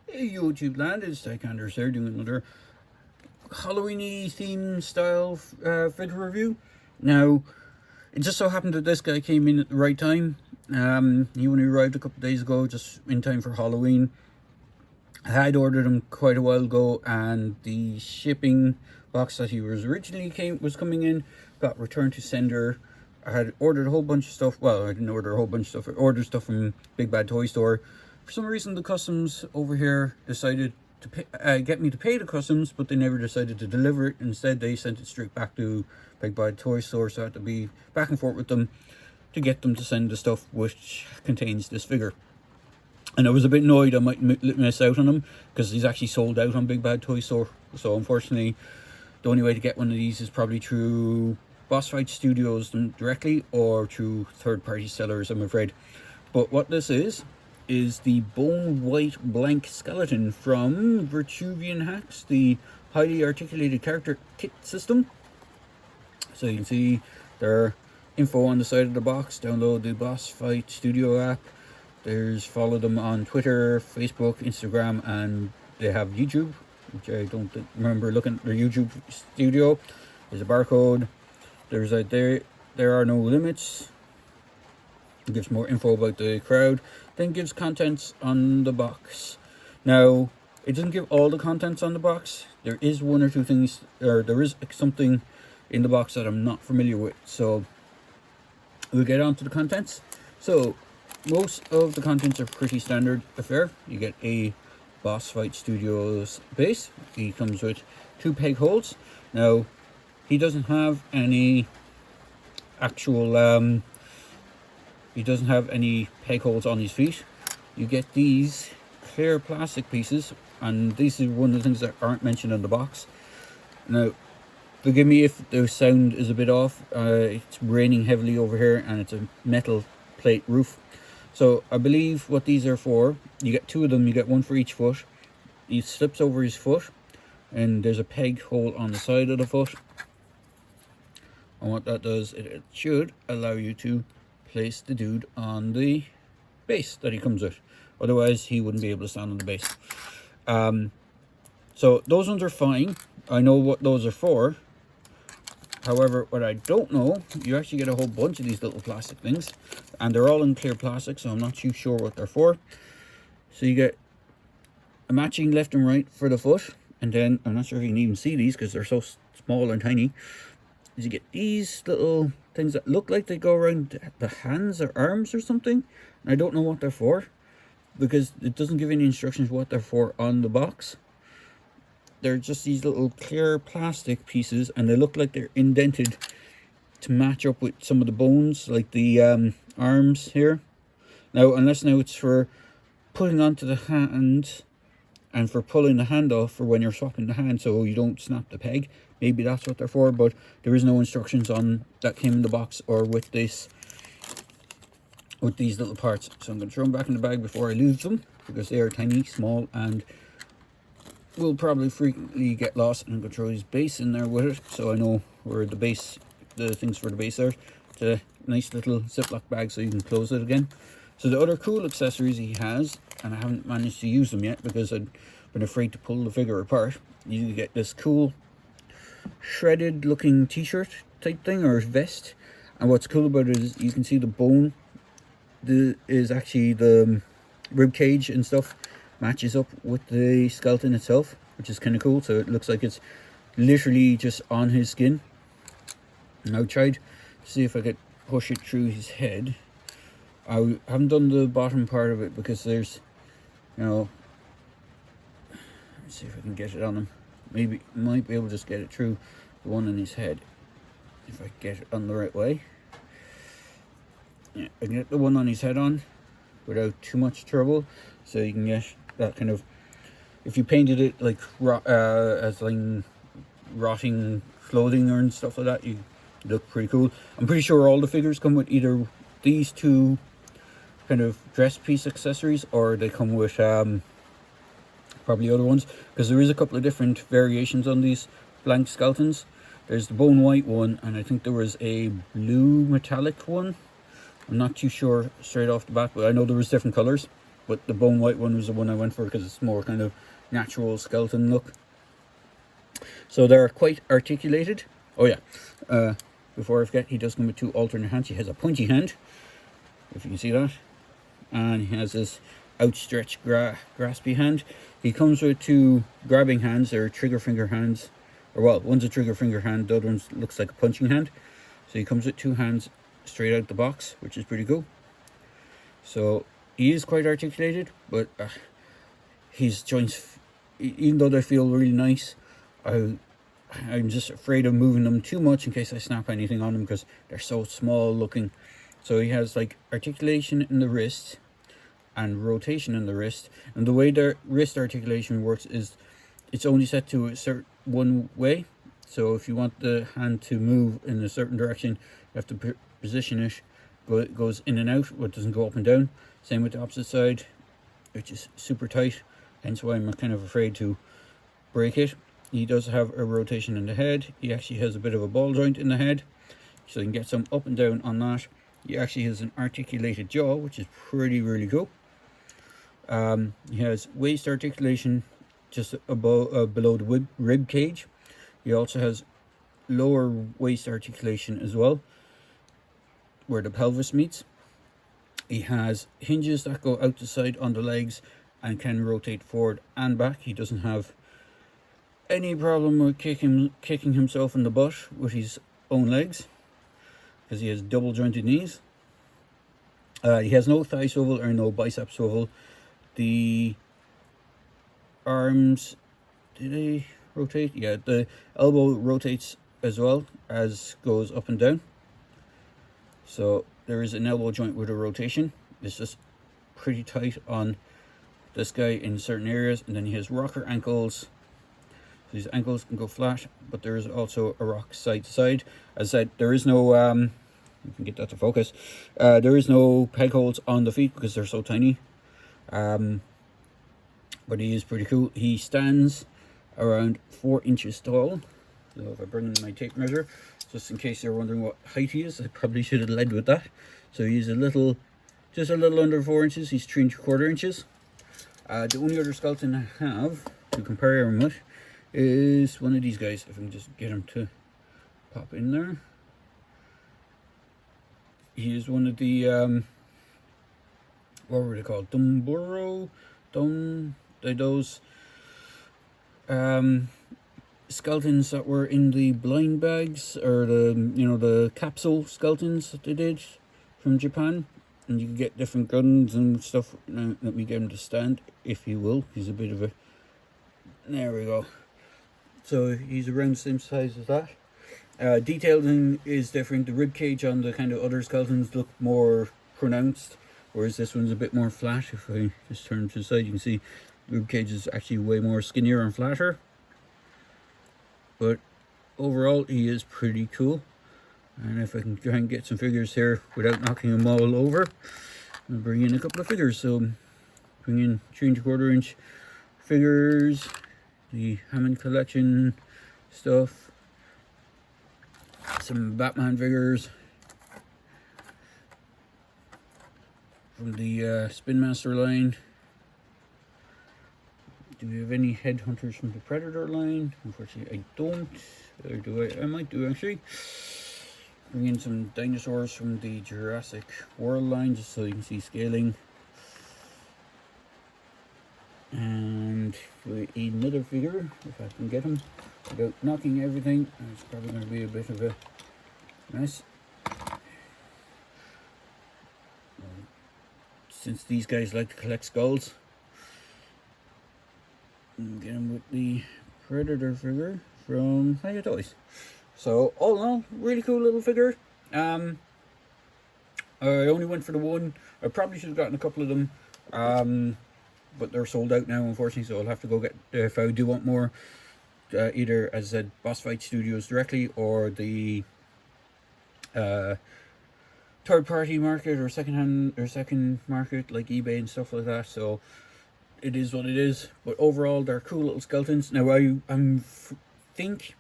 Hey YouTube land, it's H.a.c.k.s here doing another Halloween-y theme style figure review. Now, it just so happened that this guy came in at the right time. He only arrived a couple of days ago, just in time for Halloween. I had ordered him quite a while ago, and the shipping box that he was originally coming in got returned to sender. I had ordered a whole bunch of stuff. Well, I didn't order a whole bunch of stuff. I ordered stuff from Big Bad Toy Store. For some reason, the customs over here decided to get me to pay the customs, but they never decided to deliver it. Instead, they sent it straight back to Big Bad Toy Store, so I had to be back and forth with them to get them to send the stuff which contains this figure. And I was a bit annoyed I might miss out on him, because he's actually sold out on Big Bad Toy Store. So unfortunately, the only way to get one of these is probably through Boss Fight Studios directly, or through third-party sellers, I'm afraid. But what this is the bone white blank skeleton from Virtuvian Hacks, the highly articulated character kit system. So you can see their info on the side of the box. Download the Boss Fight Studio app. There's follow them on Twitter, Facebook, Instagram, and they have YouTube, which I don't remember looking at their YouTube studio. There's a barcode. There's a there are no limits. It gives more info about the crowd. Then gives contents on the box. Now, it doesn't give all the contents on the box. There is one or two things, or there is something in the box that I'm not familiar with. So we'll get on to the contents. So most of the contents are pretty standard affair. You get a Boss Fight Studios base. He comes with 2 peg holes. Now, he doesn't have any actual he doesn't have any peg holes on his feet. You get these clear plastic pieces, and this is one of the things that aren't mentioned in the box. Now, forgive me if the sound is a bit off. It's raining heavily over here, and it's a metal plate roof. So I believe what these are for, you get 2 of them, you get 1 for each foot. He slips over his foot, and there's a peg hole on the side of the foot. And what that does, it should allow you to place the dude on the base that he comes with. Otherwise, he wouldn't be able to stand on the base. So those ones are fine. I know what those are for. However, what I don't know, you actually get a whole bunch of these little plastic things, and they're all in clear plastic, so I'm not too sure what they're for. So you get a matching left and right for the foot, and then I'm not sure if you can even see these because they're so small and tiny. You get these little things that look like they go around the hands or arms or something. And I don't know what they're for, because it doesn't give any instructions what they're for on the box. They're just these little clear plastic pieces, and they look like they're indented to match up with some of the bones, like the arms here. Now, unless now it's for putting onto the hand and for pulling the hand off for when you're swapping the hand, so you don't snap the peg. Maybe that's what they're for, but there is no instructions on that came in the box or with this, with these little parts. So I'm going to throw them back in the bag before I lose them, because they are tiny, small, and will probably frequently get lost. And I'm going to throw his base in there with it, so I know where the base, the things for the base are. It's a nice little Ziploc bag, so you can close it again. So the other cool accessories he has, and I haven't managed to use them yet because I've been afraid to pull the figure apart. You get this cool shredded looking t-shirt type thing, or vest, and what's cool about it is you can see the bone is actually the rib cage and stuff matches up with the skeleton itself, which is kind of cool. So it looks like it's literally just on his skin. And I tried to see if I could push it through his head. I haven't done the bottom part of it because there's, you know, let's see if I can get it on him. Maybe might be able to just get it through the one in his head if I get it on the right way. Yeah, I can get the one on his head on without too much trouble. So you can get that kind of, if you painted it like as like rotting clothing or stuff like that, you look pretty cool. I'm pretty sure all the figures come with either these 2 kind of dress piece accessories, or they come with probably other ones, because there is a couple of different variations on these blank skeletons. There's the bone white one, and I think there was a blue metallic one. I'm not too sure straight off the bat, but I know there was different colors. but the bone white one was the one I went for because it's more kind of natural skeleton look. So they're quite articulated. Oh yeah, before I forget, he does come with 2 alternate hands. He has a pointy hand, if you can see that, and he has this outstretched graspy hand. He comes with 2 grabbing hands, or trigger finger hands, or well, one's a trigger finger hand, the other one looks like a punching hand. So he comes with 2 hands straight out the box, which is pretty cool. So he is quite articulated, but his joints, even though they feel really nice, I'm just afraid of moving them too much in case I snap anything on them because they're so small looking. So he has like articulation in the wrist and rotation in the wrist, and the way their wrist articulation works is it's only set to a certain one way. So if you want the hand to move in a certain direction, you have to position it. It goes in and out, but it doesn't go up and down. Same with the opposite side, which is super tight, hence why I'm kind of afraid to break it. He does have a rotation in the head. He actually has a bit of a ball joint in the head, so you can get some up and down on that. He actually has an articulated jaw, which is really cool. He has waist articulation just above, below the rib cage. He also has lower waist articulation as well, where the pelvis meets. He has hinges that go out the side on the legs and can rotate forward and back. He doesn't have any problem with kicking himself in the butt with his own legs because he has double jointed knees. He has no thigh swivel or no bicep swivel. The arms, do they rotate? Yeah, the elbow rotates as well as goes up and down. So there is an elbow joint with a rotation. It's just pretty tight on this guy in certain areas. And then he has rocker ankles. So his ankles can go flat, but there is also a rock side to side. As I said, there is no, you can get that to focus. There is no peg holes on the feet because they're so tiny. But he is pretty cool. He stands around 4 inches tall. So if I bring in my tape measure, just in case you're wondering what height he is, I probably should have led with that. So he's just a little under 4 inches. He's 3¼ inches. The only other skeleton I have to compare him with is one of these guys. If I can just get him to pop in there. He is one of the, what were they called? Those skeletons that were in the blind bags, or the capsule skeletons that they did from Japan, and you can get different guns and stuff. Now let me get him to stand, if you will. He's a bit of a, there we go. So he's around the same size as that. Detailing is different. The rib cage on the kind of other skeletons look more pronounced, whereas this one's a bit more flat. If I just turn to the side, you can see the rib cage is actually way more skinnier and flatter. But overall, he is pretty cool. And if I can try and get some figures here without knocking them all over, I'll bring in a couple of figures. So bring in 3¼ inch figures, the Hammond collection stuff, some Batman figures from the Spin Master line. Do we have any headhunters from the Predator line? Unfortunately, I don't. Or do I? I might do, actually. Bring in some dinosaurs from the Jurassic World line, just so you can see scaling. And another figure, if I can get him without knocking everything. It's probably going to be a bit of a mess. Since these guys like to collect skulls, get him with the Predator figure from H.a.c.k.s. So all in all, really cool little figure. I only went for the one. I probably should have gotten a couple of them, but they're sold out now, unfortunately. So I'll have to go get, if I do want more, either, as I said, Boss Fight Studios directly, or the third-party market, or second market like eBay and stuff like that. So it is what it is. But overall, they're cool little skeletons. Now I think,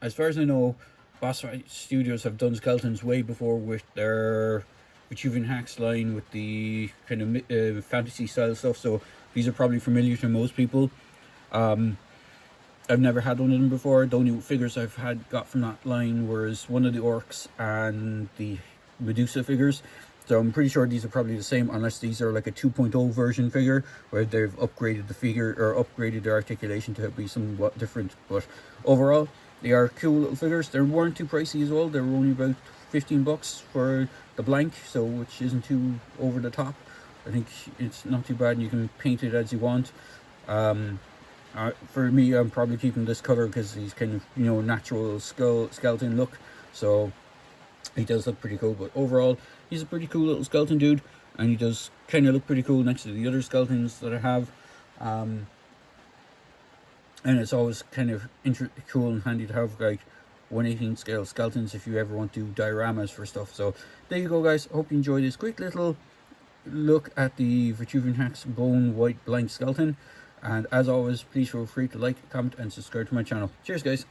as far as I know, Boss Fight Studios have done skeletons way before with their Vitruvian Hacks line with the kind of fantasy style stuff, so these are probably familiar to most people. I've never had one of them before. The only figures I've got from that line was one of the orcs and the Medusa figures. So I'm pretty sure these are probably the same, unless these are like a 2.0 version figure where they've upgraded the figure or upgraded their articulation to be somewhat different. But overall, they are cool little figures. They weren't too pricey as well. They were only about 15 bucks for the blank, so which isn't too over the top. I think it's not too bad, and you can paint it as you want. For me, I'm probably keeping this cover because he's kind of, you know, natural skeleton look, so he does look pretty cool. But overall, he's a pretty cool little skeleton dude, and he does kind of look pretty cool next to the other skeletons that I have. And it's always kind of cool and handy to have like 1/18 scale skeletons if you ever want to do dioramas for stuff. So there you go, guys. Hope you enjoyed this quick little look at the Vitruvian Hacks bone white blank skeleton. And as always, please feel free to like, comment, and subscribe to my channel. Cheers, guys.